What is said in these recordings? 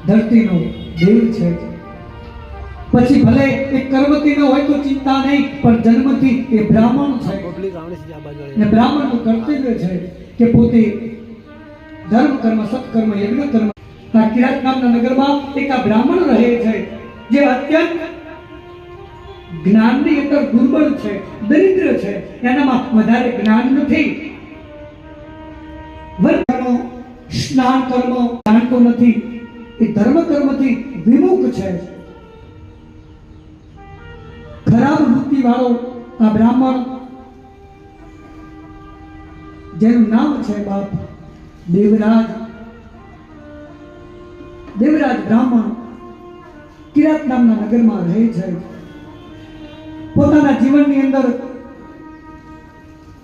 ધરતીનો દેવ છે। પછી ભલે એ કર્મથી ન હોય તો ચિંતા નહીં, પણ જન્મથી એ બ્રાહ્મણ છે ને બ્રાહ્મણનું કર્તવ્ય છે કે પોતે ધર્મ કર્મ સત્કર્મ યજ્ઞ કર્મ। આ કિરાત નામના નગરમાં એક આ બ્રાહ્મણ રહે છે જે અત્યંત જ્ઞાનની અંદર દુર્બળ છે, દરિદ્ર છે, એનામાં વધારે જ્ઞાન નથી। વર્ણ સ્નાન કર્મ જાણતો નથી, એ ધર્મ કર્મથી વિમુખ છે। ખરાબ વૃત્તિ વાળો આ બ્રાહ્મણ જેનું નામ છે બાપ દેવરાજ, દેવરાજ બ્રાહ્મણ કિરાત નામના નગરમાં રહે છે। પોતાના જીવનની અંદર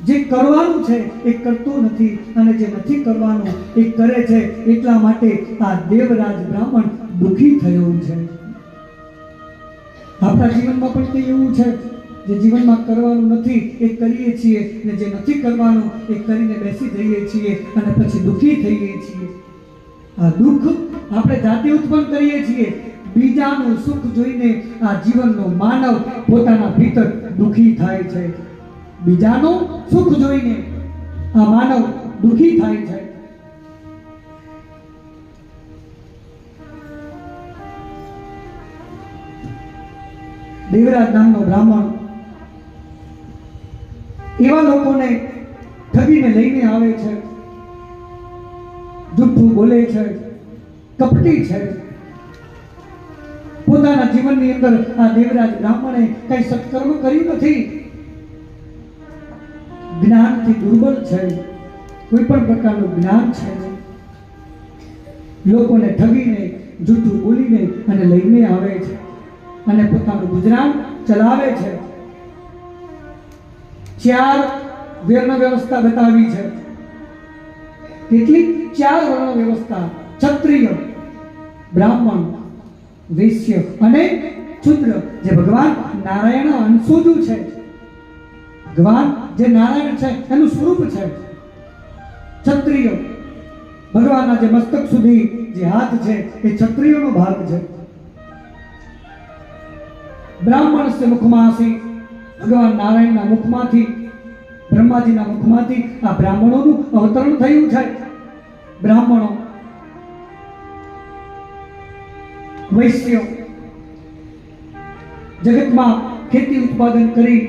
જે કરવાનું છે એ કરતો નથી અને જે નથી કરવાનું એ કરે છે। એટલા માટે આ દેવરાજ બ્રાહ્મણ દુઃખી થયો છે। આપણા જીવનમાં પણ તે એવું છે, જે જીવનમાં કરવાનું નથી એ કરીએ છીએ ને જે નથી કરવાનું એ કરીને બેસી જઈએ છીએ અને પછી દુઃખી થઈએ છીએ। આ દુઃખ આપણે જાતે ઉત્પન્ન કરીએ છીએ। બીજાનું સુખ જોઈને આ જીવનનો માનવ પોતાના ભીતર દુઃખી થાય છે। બીજાનું સુખ જોઈને આ માનવ દુઃખી થાય છે। દેવરાજ નામનો બ્રાહ્મણ એવા લોકોને ઠગીને લઈને આવે છે, જુઠ્ઠું બોલે છે, કપટી છે। પોતાના જીવનની અંદર આ દેવરાજ બ્રાહ્મણે કઈ સત્કર્મ કર્યું નથી, જ્ઞાનથી દુર્બળ છે, કોઈ પણ પ્રકારનું જ્ઞાન છે। લોકોને ઠગીને જૂઠું બોલીને અને લઈને આવે છે અને પોતાનું ગુજરાન ચલાવે છે। 4 વર્ણ વ્યવસ્થા બતાવી છે। કેટલી 4 વર્ણ વ્યવસ્થા? ક્ષત્રિય, બ્રાહ્મણ, વૈશ્ય અને શુદ્ર, જે ભગવાન નારાયણ અંશોજુ છે। ભગવાન જે નારાયણ છે એનું સ્વરૂપ છે। ક્ષત્રિય ભગવાનના જે મસ્તક સુધી જે હાથ છે એ ક્ષત્રિયનો ભાગ છે। બ્રાહ્મણસ્ય મુખમાસી, ભગવાન નારાયણના મુખમાંથી, બ્રહ્માજીના મુખમાંથી આ બ્રાહ્મણોનું અવતરણ થયું છે। બ્રાહ્મણો વૈશ્ય જગતમાં ખેતી ઉત્પાદન કરી,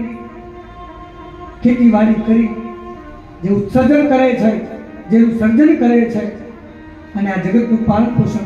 ખેતીવાડી કરી જે ઉત્સર્જન કરે છે, જેનું સર્જન કરે છે અને આ જગતનું પાલન પોષણ